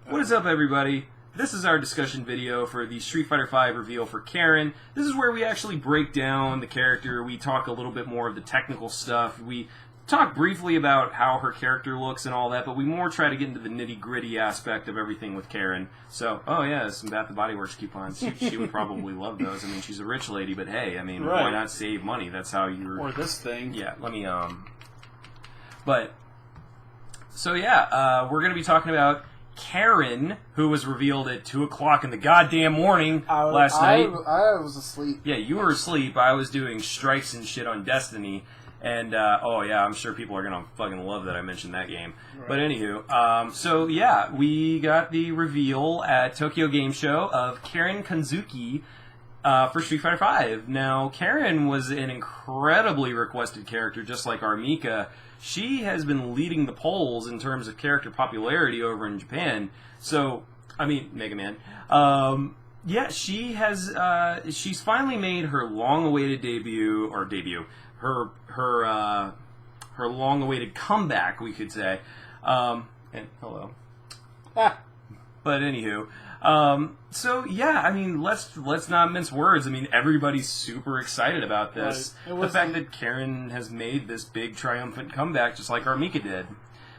What is up, everybody? This is our discussion video for the Street Fighter V reveal for Karin. This is where we actually break down the character, we talk a little bit more of the technical stuff, we talk briefly about how her character looks and all that, but we more try to get into the nitty-gritty aspect of everything with Karin. So, oh yeah, some Bath & Body Works coupons. She would probably love those. I mean, she's a rich lady, but hey, I mean, why not save money? That's how you're... Or this thing. Yeah, let me, But, so yeah, we're going to be talking about Karin, who was revealed at 2 o'clock in the goddamn morning last night. I was asleep. Yeah, you were asleep. I was doing strikes and shit on Destiny. And, oh yeah, I'm sure people are going to fucking love that I mentioned that game. Right. But anywho, so yeah, we got the reveal at Tokyo Game Show of Karin Kanzuki for Street Fighter V. Now, Karin was an incredibly requested character, just like Armika. She has been leading the polls in terms of character popularity over in Japan. So, I mean, Mega Man. Yeah, she has. She's finally made her long-awaited debut, her long-awaited comeback, we could say. And hello. But anywho. So yeah, I mean, let's not mince words. I mean, everybody's super excited about this. Right. The fact that Karin has made this big triumphant comeback, just like Armika did.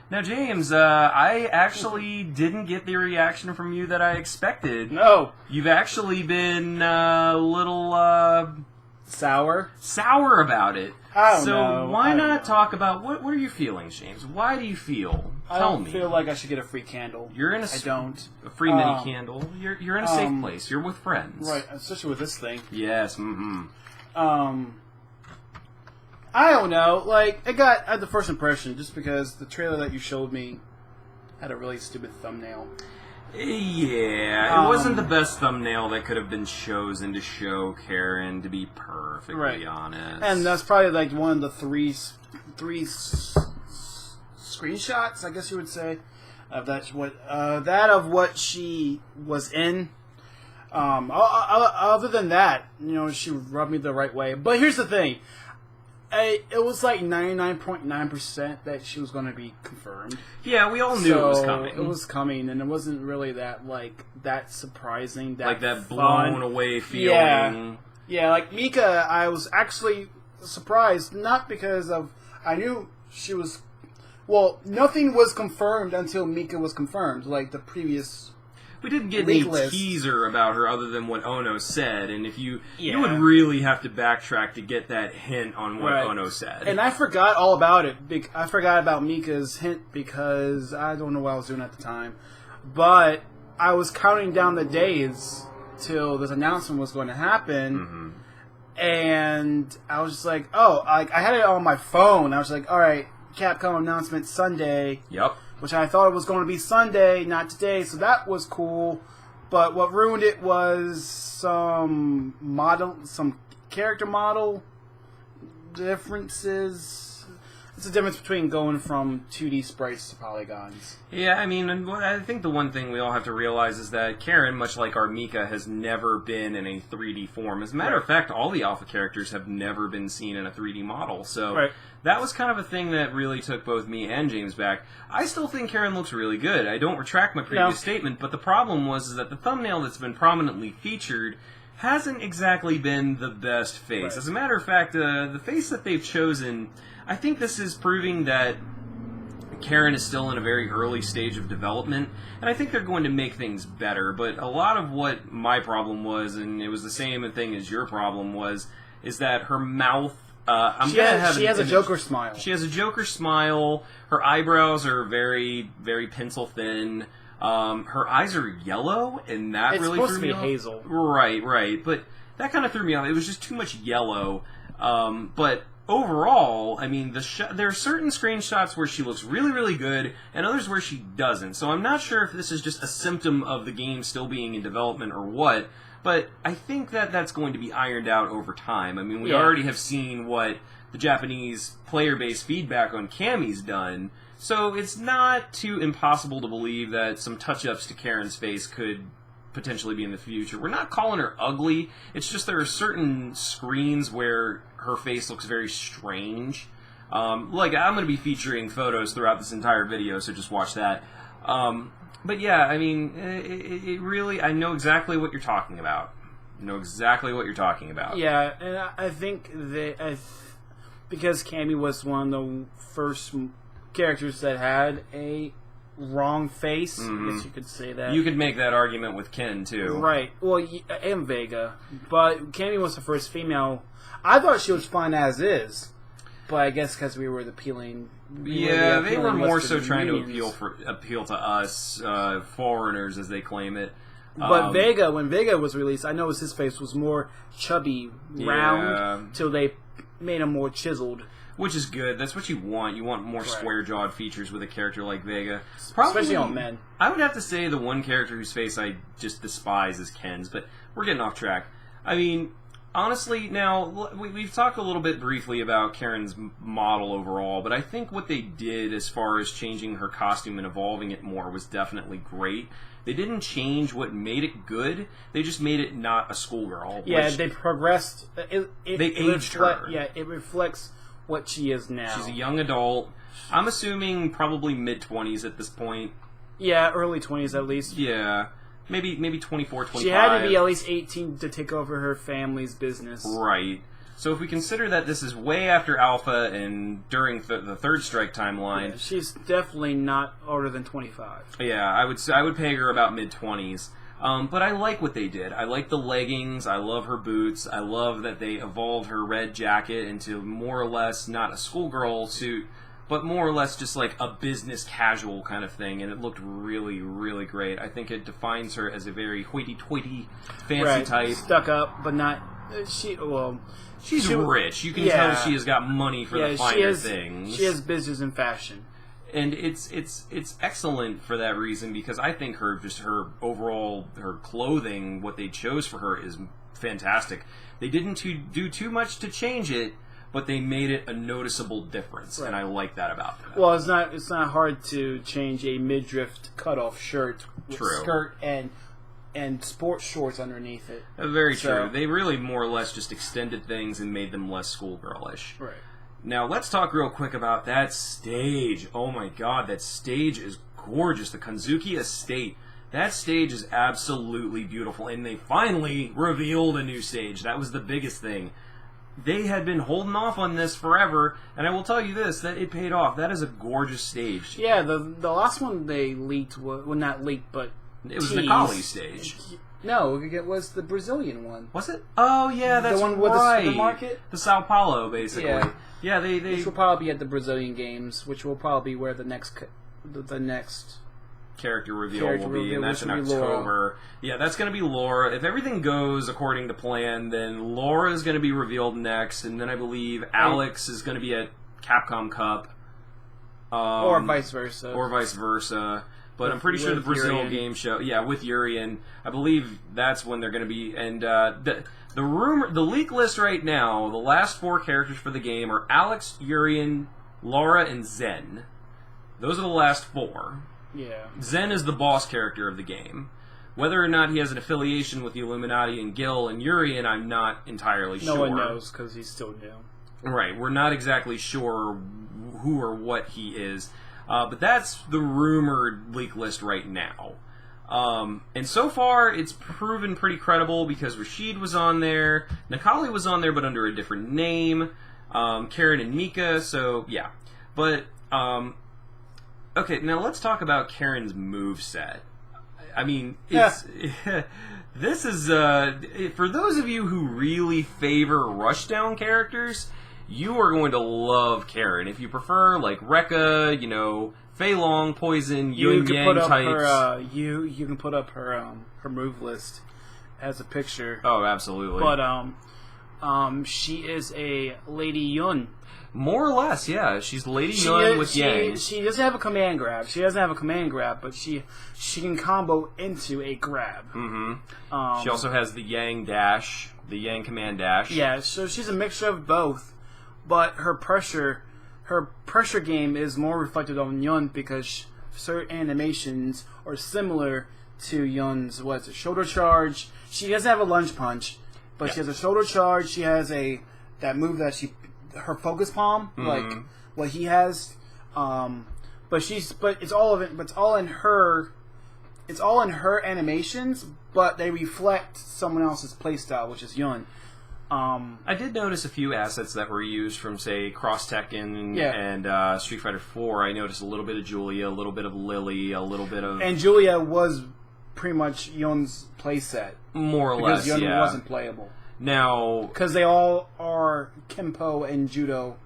Now, James, I actually didn't get the reaction from you that I expected. No, you've actually been a little sour about it. I don't know. So why not talk about what are your feelings, James? Why do you feel? I don't feel like I should get a free candle. You're in a free mini candle. You're in a safe place. You're with friends. Right, especially with this thing. Yes. I don't know. Like, I had the first impression just because the trailer that you showed me had a really stupid thumbnail. Yeah, it wasn't the best thumbnail that could have been chosen to show Karin, to be perfectly honest. And that's probably like one of the three screenshots, I guess you would say, of that of what she was in. Other than that, you know, she rubbed me the right way. But here's the thing. It was like 99.9% that she was going to be confirmed. Yeah, we all knew it was coming. It was coming, and it wasn't really that surprising. That blown away feeling. Yeah, like Mika, I was actually surprised, not because of... I knew she was... Well, nothing was confirmed until Mika was confirmed, like the previous... We didn't get any teaser about her other than what Ono said, and if you would really have to backtrack to get that hint on what Ono said. And I forgot all about it. I forgot about Mika's hint because I don't know what I was doing at the time. But I was counting down the days till this announcement was going to happen, and I was just like, oh, I had it on my phone. I was like, all right, Capcom announcement Sunday. Yep. Which I thought it was going to be Sunday, not today, so that was cool. But what ruined it was some character model differences. It's the difference between going from 2D sprites to polygons. Yeah, I mean, I think the one thing we all have to realize is that Karin, much like Armika, has never been in a 3D form. As a matter of fact, all the alpha characters have never been seen in a 3D model. So that was kind of a thing that really took both me and James back. I still think Karin looks really good. I don't retract my previous statement, but the problem was that the thumbnail that's been prominently featured hasn't exactly been the best face. As a matter of fact, the face that they've chosen... I think this is proving that Karin is still in a very early stage of development, and I think they're going to make things better, but a lot of what my problem was, and it was the same thing as your problem is that her mouth... she has a Joker smile. She has a Joker smile, her eyebrows are very, very pencil thin, her eyes are yellow, and that really threw me off. It's supposed to be hazel. Right, but that kind of threw me off. It was just too much yellow, but... Overall, I mean, there are certain screenshots where she looks really, really good, and others where she doesn't. So I'm not sure if this is just a symptom of the game still being in development or what, but I think that that's going to be ironed out over time. I mean, we already have seen what the Japanese player-based feedback on Cammy's done, so it's not too impossible to believe that some touch-ups to Karin's face could potentially be in the future. We're not calling her ugly, it's just there are certain screens where her face looks very strange. Like, I'm going to be featuring photos throughout this entire video, so just watch that. But yeah, I mean, it really, I know exactly what you're talking about. Yeah, and I think that because Cammy was one of the first characters that had a wrong face, I guess you could say that. You could make that argument with Ken, too. Right. Well, and Vega. But Cammy was the first female. I thought she was fine as is, but I guess because we were the appealing... they were more so trying to appeal to us, foreigners, as they claim it. But when Vega was released, I noticed his face was more chubby, round, till they made him more chiseled. Which is good. That's what you want. You want more square-jawed features with a character like Vega. Especially on men. I would have to say the one character whose face I just despise is Ken's, but we're getting off track. I mean, honestly, now, we've talked a little bit briefly about Karen's model overall, but I think what they did as far as changing her costume and evolving it more was definitely great. They didn't change what made it good. They just made it not a schoolgirl. Yeah, they progressed. They aged her. Yeah, it reflects what she is now. She's a young adult. I'm assuming probably mid-20s at this point. Yeah, early 20s at least. Yeah. Maybe 24, 25. She had to be at least 18 to take over her family's business. Right. So if we consider that this is way after Alpha and during the Third Strike timeline... Yeah, she's definitely not older than 25. Yeah, I would peg her about mid-20s. But I like what they did. I like the leggings. I love her boots. I love that they evolved her red jacket into more or less not a schoolgirl suit, but more or less just like a business casual kind of thing, and it looked really, really great. I think it defines her as a very hoity-toity, fancy type. Stuck up, but not... She's rich. You can tell she has got money for the finer things. She has business and fashion. And it's excellent for that reason, because I think her clothing, what they chose for her is fantastic. They didn't do too much to change it, but they made it a noticeable difference, and I like that about them. Well, it's not hard to change a midriff cutoff shirt with skirt and sports shorts underneath it. Very true. They really more or less just extended things and made them less schoolgirlish. Right. Now, let's talk real quick about that stage. Oh my god, that stage is gorgeous. The Kanzuki Estate. That stage is absolutely beautiful, and they finally revealed a new stage. That was the biggest thing. They had been holding off on this forever, and I will tell you this, that it paid off. That is a gorgeous stage. Yeah, the last one they leaked, well, not leaked, but it was the Kali stage. No, it was the Brazilian one. Was it? Oh, yeah, that's the one with the market? The Sao Paulo, basically. Yeah, they which will probably be at the Brazilian Games, which will probably be where the next character reveal will be, and that's in October. Yeah, that's going to be Laura. If everything goes according to plan, then Laura is going to be revealed next, and then I believe Alex is going to be at Capcom Cup. Or vice versa. But I'm pretty sure the Brazil game show, with Urian, I believe that's when they're going to be. And the leak list right now, the last 4 characters for the game are Alex, Urian, Laura, and Zen. Those are the last 4. Yeah. Zen is the boss character of the game. Whether or not he has an affiliation with the Illuminati and Gil and Urian, I'm not entirely sure. No one knows because he's still new. Right, we're not exactly sure who or what he is. But that's the rumored leak list right now. And so far, it's proven pretty credible because Rashid was on there, Nikali was on there but under a different name, Karin and Mika, so yeah. But, okay, now let's talk about Karin's moveset. I mean, it's... this is, for those of you who really favor rushdown characters... You are going to love Karin. If you prefer, like, Rekka, Fei Long, Poison, Yin Yang types. You can put up her move list as a picture. Oh, absolutely. But she is a Lady Yun. More or less, yeah. She's Lady Yun with Yang. She doesn't have a command grab. But she can combo into a grab. Mm-hmm. She also has the Yang dash, the Yang command dash. Yeah, so she's a mixture of both. But her pressure game is more reflected on Yun because certain animations are similar to Yun's shoulder charge. She doesn't have a lunge punch, but she has a shoulder charge. She has that move that her focus palm, like what he has. but it's all in her. It's all in her animations, but they reflect someone else's playstyle, which is Yun. I did notice a few assets that were used from, say, Cross Tekken and Street Fighter 4. I noticed a little bit of Julia, a little bit of Lily, a little bit of... And Julia was pretty much Yun's playset. More or less, because Yun wasn't playable. Now... Because they all are Kenpo and Judo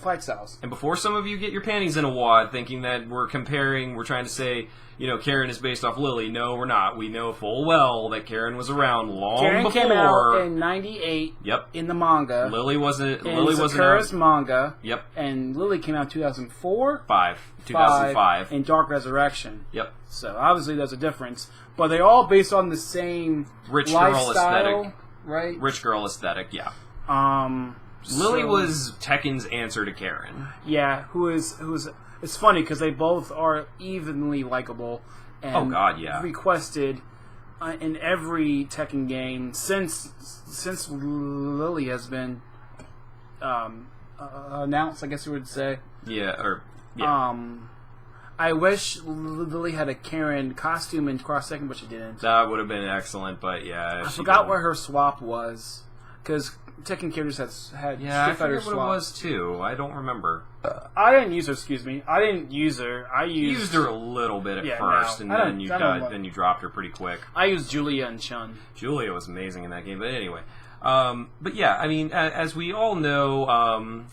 fight styles. And before some of you get your panties in a wad thinking that we're trying to say, Karin is based off Lily. No, we're not. We know full well that Karin was around long Karin before. Karin came out in 98 Yep. in the manga. Lily wasn't... In Sakura's manga. Yep. And Lily came out in 2004? 2005. In Dark Resurrection. Yep. So, obviously, there's a difference. But they're all based on the same rich lifestyle, girl aesthetic. Right? Rich girl aesthetic, yeah. So, Lily was Tekken's answer to Karin. Yeah, who is it's funny because they both are evenly likable and requested in every Tekken game since Lily has been announced, I guess you would say. Yeah. I wish Lily had a Karin costume in Cross Tekken, but she didn't. That would have been excellent, but yeah. I forgot where her swap was because Tekken characters had Street Fighter swaps. I forget what it was too. I don't remember. I didn't use her. Excuse me. I didn't use her. You used her a little bit at first, and then you dropped her pretty quick. I used Julia and Chun. Julia was amazing in that game, but anyway. But yeah, I mean, as we all know,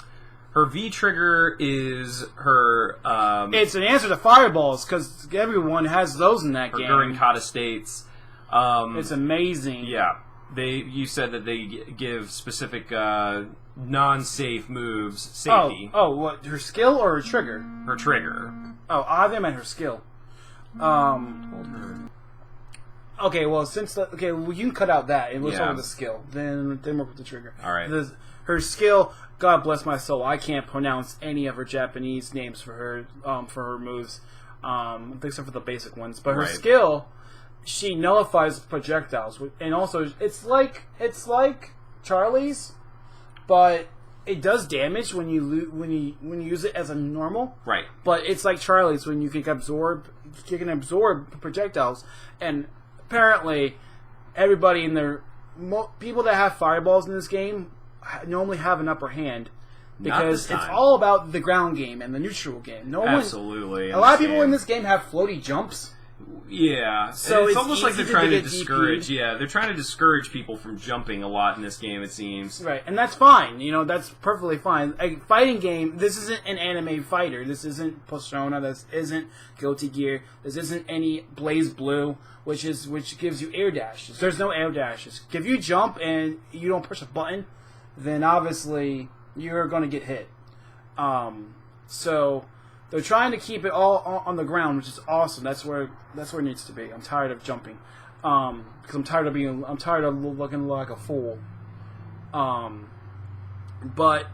her V trigger is her. It's an answer to fireballs because everyone has those in that game. Her Gurinkata states. It's amazing. Yeah. You said that they give specific non-safe moves safety. Oh, what? Her skill or her trigger? Her trigger. Oh, I think I meant her skill. Okay, well, you can cut out that and let's start with the skill. Then we'll put the trigger. All right. Her skill. God bless my soul. I can't pronounce any of her Japanese names for her moves, except for the basic ones. But her skill. She nullifies projectiles, and also it's like Charlie's, but it does damage when you use it as a normal. Right. But it's like Charlie's when you can absorb projectiles, and apparently everybody in there, people that have fireballs in this game normally have an upper hand. Because it's all about the ground game and the neutral game. Absolutely. A lot of people in this game have floaty jumps. Yeah, so it's almost like they're trying to discourage. DP'd. Yeah, they're trying to discourage people from jumping a lot in this game. It seems right, and that's fine. That's perfectly fine. A fighting game. This isn't an anime fighter. This isn't Persona. This isn't Guilty Gear. This isn't any Blaze Blue, which gives you air dashes. There's no air dashes. If you jump and you don't push a button, then obviously you're going to get hit. So. They're trying to keep it all on the ground, which is awesome. That's where it needs to be. I'm tired of jumping, because I'm tired of looking like a fool. But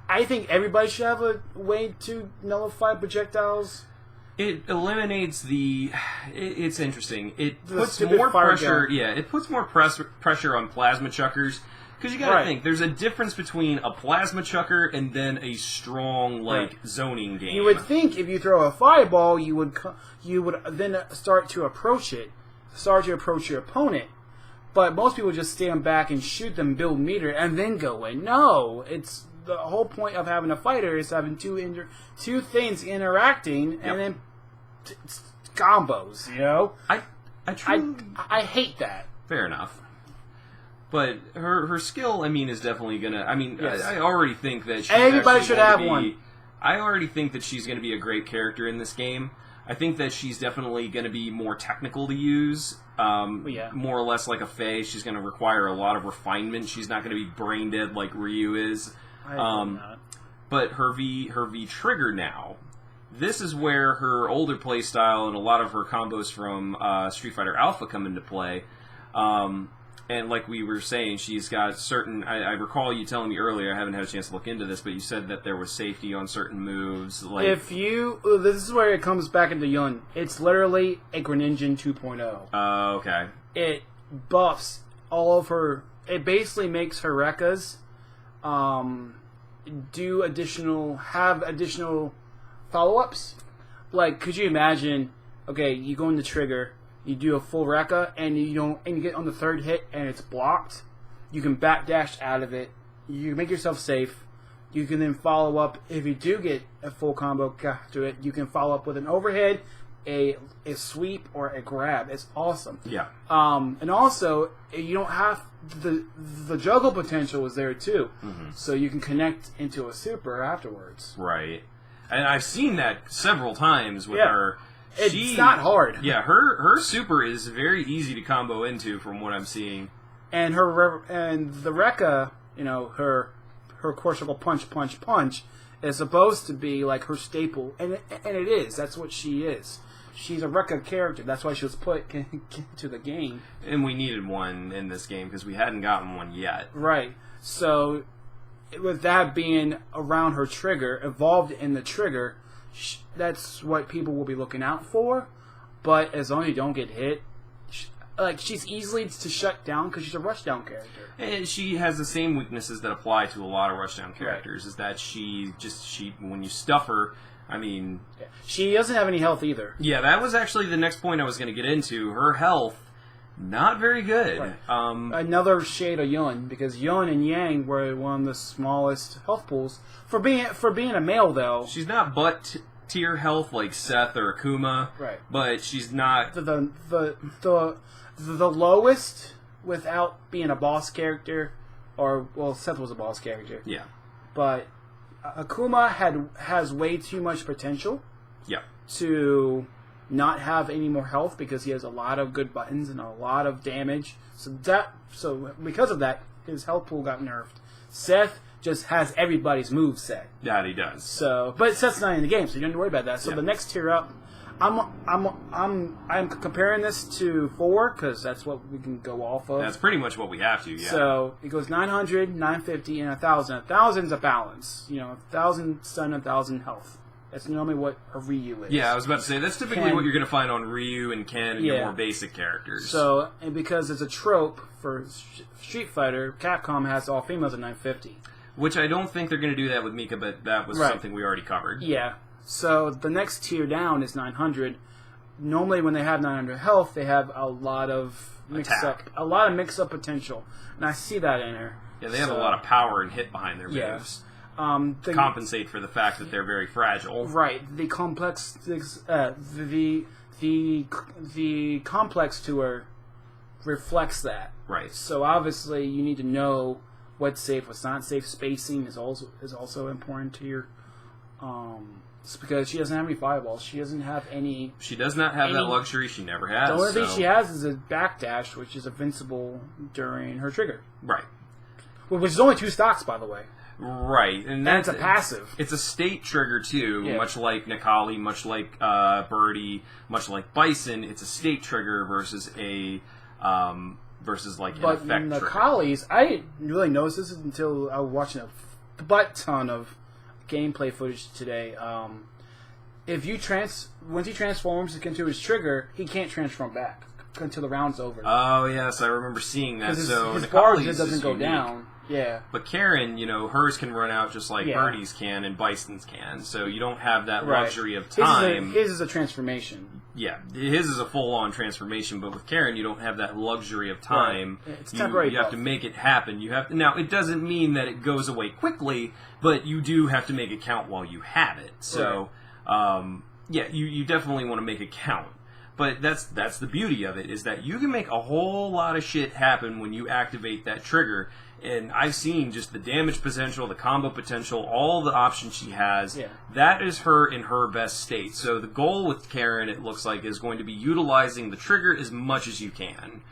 I think everybody should have a way to nullify projectiles. It eliminates it's interesting. It puts more pressure. Gun. Yeah, it puts more pressure on plasma chuckers. Because you gotta think, there's a difference between a plasma chucker and then a strong, zoning game. You would think if you throw a fireball, you would then start to approach your opponent. But most people just stand back and shoot them, build meter, and then go in. No, it's the whole point of having a fighter is having two things interacting, and then combos. I hate that. Fair enough. But her skill, is definitely gonna. Yes. I already think that everybody should have one. I already think that she's gonna be a great character in this game. I think that she's definitely gonna be more technical to use. More or less like a Faye. She's gonna require a lot of refinement. She's not gonna be brain dead like Ryu is. But her V trigger now. This is where her older playstyle and a lot of her combos from Street Fighter Alpha come into play. And like we were saying, she's got certain... I recall you telling me earlier, I haven't had a chance to look into this, but you said that there was safety on certain moves. This is where it comes back into Yun. It's literally a Greninja 2.0. Oh, okay. It buffs all of her... It basically makes her Rekkas have additional follow-ups. Like, could you imagine? Okay, you go in the trigger, you do a full Rekka, and you get on the third hit and it's blocked. You can backdash out of it. You make yourself safe. You can then follow up if you do get a full combo after it. You can follow up with an overhead, a sweep, or a grab. It's awesome. Yeah. And also you don't have the juggle potential is there too, so you can connect into a super afterwards. Right. And I've seen that several times with her. It's not hard. Yeah, her super is very easy to combo into from what I'm seeing. And the Rekka, her core circle punch is supposed to be like her staple, and it is. That's what she is. She's a Rekka character. That's why she was put into the game. And we needed one in this game because we hadn't gotten one yet. Right. So, with that being around her trigger, involved in the trigger, that's what people will be looking out for. But as long as you don't get hit, she's easily to shut down because she's a rushdown character. And she has the same weaknesses that apply to a lot of rushdown characters. Right. Is that she when you stuff her, she doesn't have any health either. Yeah, that was actually the next point I was going to get into. Her health, not very good. Right. Another shade of Yun, because Yun and Yang were one of the smallest health pools. For being a male, though, she's not tier health like Seth or Akuma. Right. But she's not the lowest without being a boss character, Seth was a boss character. Yeah. But Akuma has way too much potential. Yeah. To not have any more health because he has a lot of good buttons and a lot of damage. So because of that, his health pool got nerfed. Seth just has everybody's move set. That he does. So, but Seth's not in the game, so you don't need to worry about that. So the next tier up, I'm comparing this to 4 because that's what we can go off of. That's pretty much what we have to. Yeah. So it goes 900, 950, and 1,000. 1,000's a balance. 1,000 stun, 1,000 health. That's normally what a Ryu is. Yeah, I was about to say, that's typically what you're going to find on Ryu and Ken and your more basic characters. So, and because it's a trope for Street Fighter, Capcom has all females at 950. Which I don't think they're going to do that with Mika, but that was something we already covered. Yeah. So the next tier down is 900. Normally when they have 900 health, they have a lot of mix-up potential. And I see that in her. Yeah, they have a lot of power and hit behind their moves. Compensate for the fact that they're very fragile. Right. The complex the complex to her reflects that. Right. So obviously you need to know what's safe, what's not safe. Spacing is also important to your it's because she doesn't have any fireballs. She doesn't have any. She does not have that luxury. She never has. The only thing she has is a backdash, which is invincible during her trigger. Right. Which is only 2 stocks, by the way. Right, and it's a passive. It's a state trigger too, much like Nikali, much like Birdie, much like Bison. It's a state trigger versus an effect trigger. But Nikali's, I didn't really notice this until I was watching a butt ton of gameplay footage today. If you once he transforms into his trigger, he can't transform back until the round's over. Oh yes, I remember seeing that. So his bar doesn't go down. Yeah. But Karin, hers can run out just like Birdie's can and Bison's can, so you don't have that luxury of time. His is a transformation. Yeah, his is a full-on transformation, but with Karin, you don't have that luxury of time. Right. It's temporary. You have to make it happen. Now, it doesn't mean that it goes away quickly, but you do have to make it count while you have it. So, you definitely want to make it count. But that's the beauty of it, is that you can make a whole lot of shit happen when you activate that trigger. And I've seen just the damage potential, the combo potential, all the options she has. Yeah. That is her in her best state. So the goal with Karin, it looks like, is going to be utilizing the trigger as much as you can.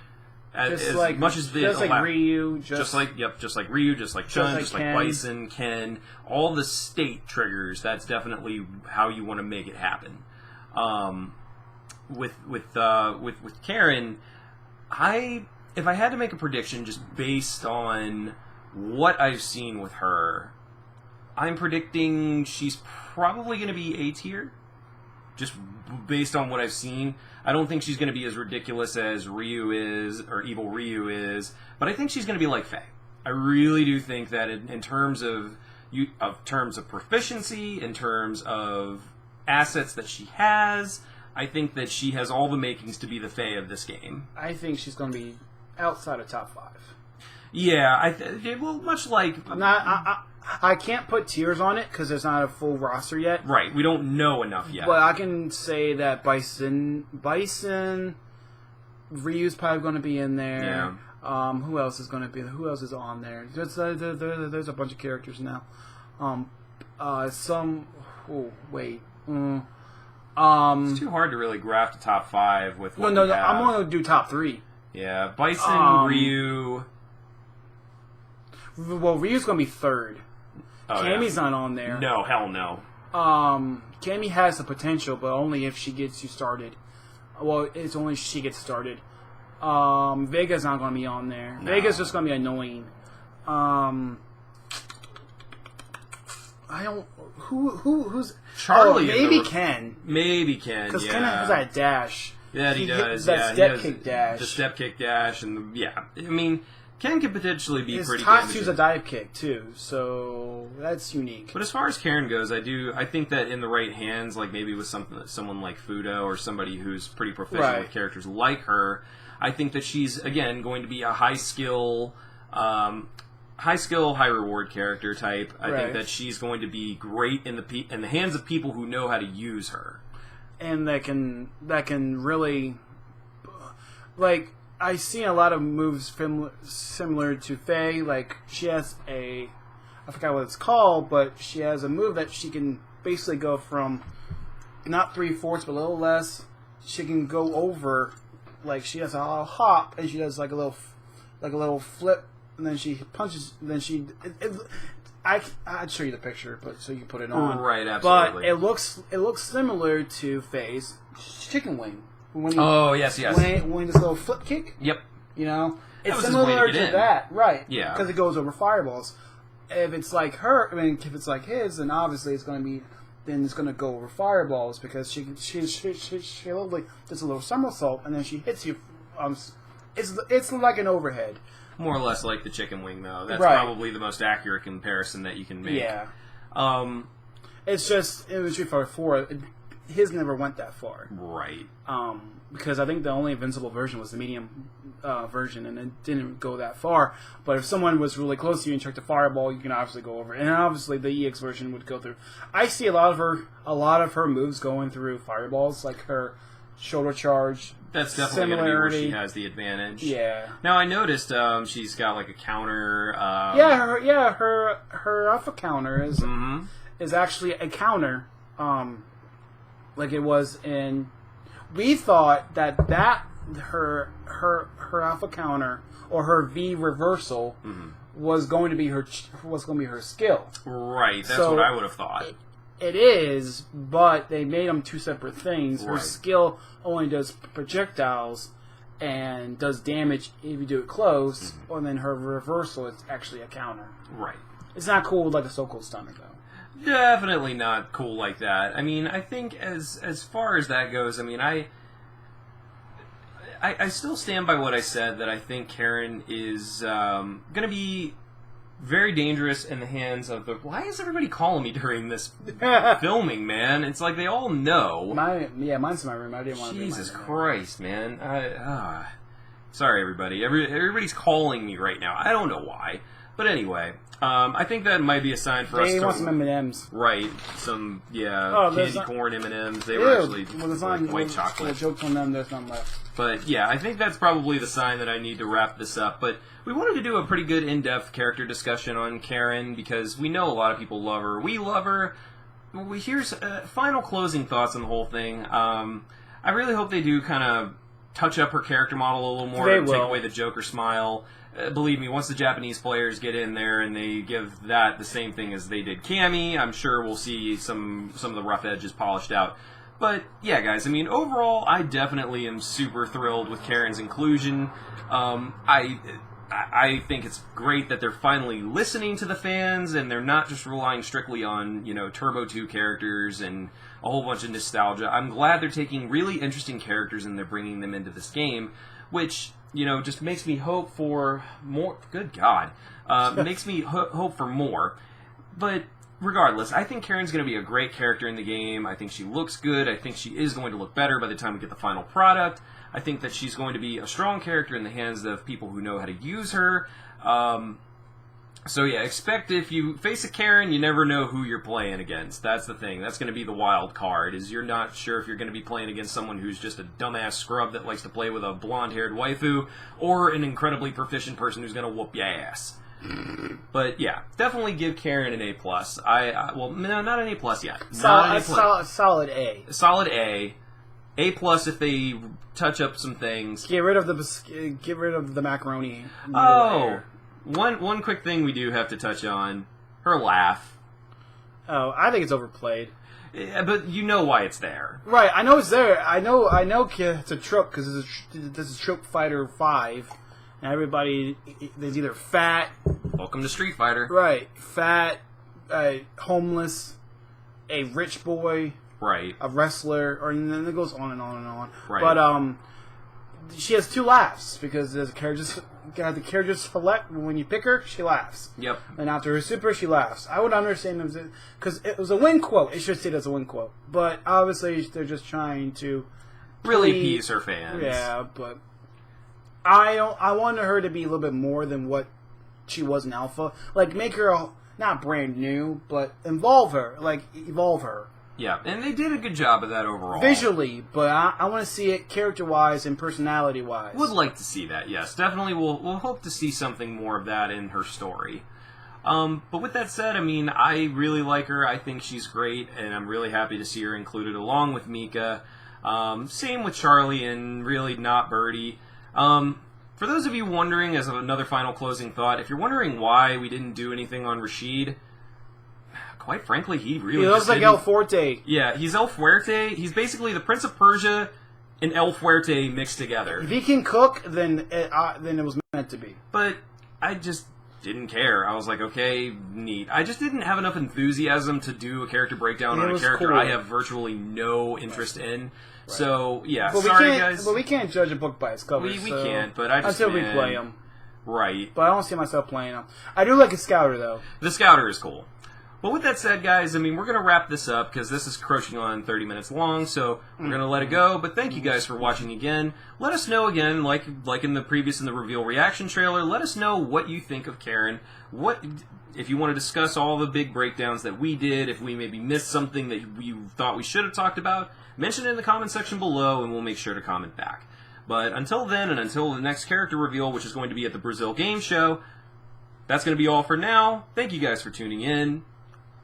Just like Ryu. Just like Ryu, just like Chun, just like Bison, Ken. All the state triggers, that's definitely how you want to make it happen. With Karin, if I had to make a prediction just based on what I've seen with her, I'm predicting she's probably going to be A tier. Just based on what I've seen. I don't think she's going to be as ridiculous as Ryu is, or Evil Ryu is, but I think she's going to be like Faye. I really do think that in terms of terms of proficiency, in terms of assets that she has. I think that she has all the makings to be the Fae of this game. I think she's going to be outside of top 5. Yeah, well, much like... I can't put tiers on it because there's not a full roster yet. Right, we don't know enough yet. But I can say that Bison, Ryu's probably going to be in there. Yeah. Who else is going to be? Who else is on there? There's a bunch of characters now. It's too hard to really graft a top 5 with what No, we have. I'm going to do top 3. Yeah, Bison, Ryu... Well, Ryu's going to be 3rd. Oh, Cammy's not on there. No, hell no. Cammy has the potential, but only if she gets you started. Well, it's only if she gets started. Vega's not going to be on there. No. Vega's just going to be annoying. I don't... Who's... Charlie. Maybe Ken. Maybe Ken, because Ken has that dash. Yeah, he does. That step kick dash. The step kick dash, and I mean... Ken could potentially be pretty good. His Tatsu's a dive kick, too, so that's unique. But as far as Karin goes, I think that in the right hands, like maybe with someone like Fudo or somebody who's pretty proficient with characters like her, I think that she's, again, going to be a high-skill, high-reward character type. I think that she's going to be great in the hands of people who know how to use her. And that can really... Like... I've seen a lot of moves similar to Faye. Like, she has I forgot what it's called, but she has a move that she can basically go from not 3/4, but a little less. She can go over, like, she has a hop, and she does like a little flip, and then she punches, and then she... I'd show you the picture, but so you can put it on. Right, absolutely. But it looks similar to Faye's chicken wing. Yes. When this little flip kick. Yep. You know? It's similar to that. Right. Yeah. Because it goes over fireballs. If it's like her, if it's like his, then obviously it's going to go over fireballs because she like does a little somersault and then she hits you. It's like an overhead. More or less like the chicken wing, though. That's probably the most accurate comparison that you can make. Yeah. It's just, it was 4. His never went that far. Right. Because I think the only Invincible version was the medium version, and it didn't go that far. But if someone was really close to you and tried to fireball, you can obviously go over it. And obviously the EX version would go through. I see a lot of her moves going through fireballs, like her shoulder charge. That's definitely going to be where she has the advantage. Yeah. Now I noticed she's got like a counter. Her alpha counter is actually a counter. Like it was in, we thought that her alpha counter or her V reversal was going to be her skill. Right, that's what I would have thought. It is, but they made them two separate things. Her skill only does projectiles and does damage if you do it close, and then her reversal is actually a counter. Right. It's not cool like a so-called stomach though. Definitely not cool like that. I mean, I think as far as that goes, I mean, I still stand by what I said, that I think Karin is going to be very dangerous in the hands of the... Why is everybody calling me during this filming, man? It's like they all know. Mine's in my room. I didn't want to... Jesus Christ, man. Sorry, everybody. Everybody's calling me right now. I don't know why. But anyway... I think that might be a sign for us to... They want some M&Ms. Right. Some, candy corn M&Ms. They were actually white chocolate. The joke's on them, there's none left. But, yeah, I think that's probably the sign that I need to wrap this up. But we wanted to do a pretty good in-depth character discussion on Karin because we know a lot of people love her. We love her. Here's final closing thoughts on the whole thing. I really hope they do kind of touch up her character model a little more and take away the Joker smile. Believe me, once the Japanese players get in there and they give that the same thing as they did Cammy, I'm sure we'll see some of the rough edges polished out. But, yeah, guys, I mean, overall, I definitely am super thrilled with Karin's inclusion. I think it's great that they're finally listening to the fans and they're not just relying strictly on, Turbo 2 characters and a whole bunch of nostalgia. I'm glad they're taking really interesting characters and they're bringing them into this game, which... just makes me hope for more. Good God. Makes me hope for more. But regardless, I think Karen's going to be a great character in the game. I think she looks good. I think she is going to look better by the time we get the final product. I think that she's going to be a strong character in the hands of people who know how to use her. So yeah, expect if you face a Karen, you never know who you're playing against. That's the thing. That's going to be the wild card, is you're not sure if you're going to be playing against someone who's just a dumbass scrub that likes to play with a blonde-haired waifu, or an incredibly proficient person who's going to whoop your ass. But yeah, definitely give Karin an A+. Well, no, not an A+ yet. Solid A. Solid A. A+ if they touch up some things. Get rid of the macaroni. Oh, one quick thing we do have to touch on: her laugh. Oh, I think it's overplayed. Yeah, but you know why it's there, right? I know it's there. I know it's a trope because this is Trope Fighter 5, and everybody is either fat. Welcome to Street Fighter. Right, fat, homeless, a rich boy. Right. A wrestler, and then it goes on and on and on. Right. But she has two laughs because the character select when you pick her, she laughs. Yep. And after her super, she laughs. I would understand because it was a win quote. It should say it as a win quote, but obviously they're just trying to really appease her fans. Yeah, but I wanted her to be a little bit more than what she was in Alpha. Like make her not brand new, but evolve her. Yeah, and they did a good job of that overall. Visually, but I want to see it character-wise and personality-wise. Would like to see that, yes. Definitely we'll hope to see something more of that in her story. But with that said, I mean, I really like her. I think she's great, and I'm really happy to see her included along with Mika. Same with Charlie and really not Birdie. For those of you wondering, as another final closing thought, if you're wondering why we didn't do anything on Rashid, quite frankly, he looks like El Fuerte. Yeah, he's El Fuerte. He's basically the Prince of Persia and El Fuerte mixed together. If he can cook, then it was meant to be. But I just didn't care. I was like, okay, neat. I just didn't have enough enthusiasm to do a character breakdown on a character I have virtually no interest in. Right. So, yeah, but sorry, guys. But we can't judge a book by its cover. We can't, but I just... Until we play them. Right. But I don't see myself playing them. I do like a Scouter, though. The Scouter is cool. But with that said, guys, I mean, we're going to wrap this up because this is crushing on 30 minutes long, so we're going to let it go. But thank you guys for watching again. Let us know again, like in the reveal reaction trailer, let us know what you think of Karin. If you want to discuss all the big breakdowns that we did, if we maybe missed something that you thought we should have talked about, mention it in the comment section below, and we'll make sure to comment back. But until then, and until the next character reveal, which is going to be at the Brazil Game Show, that's going to be all for now. Thank you guys for tuning in.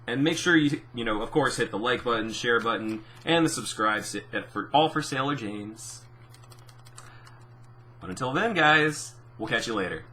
And make sure you of course, hit the like button, share button, and the subscribe for all for Sailor James. But until then, guys, we'll catch you later.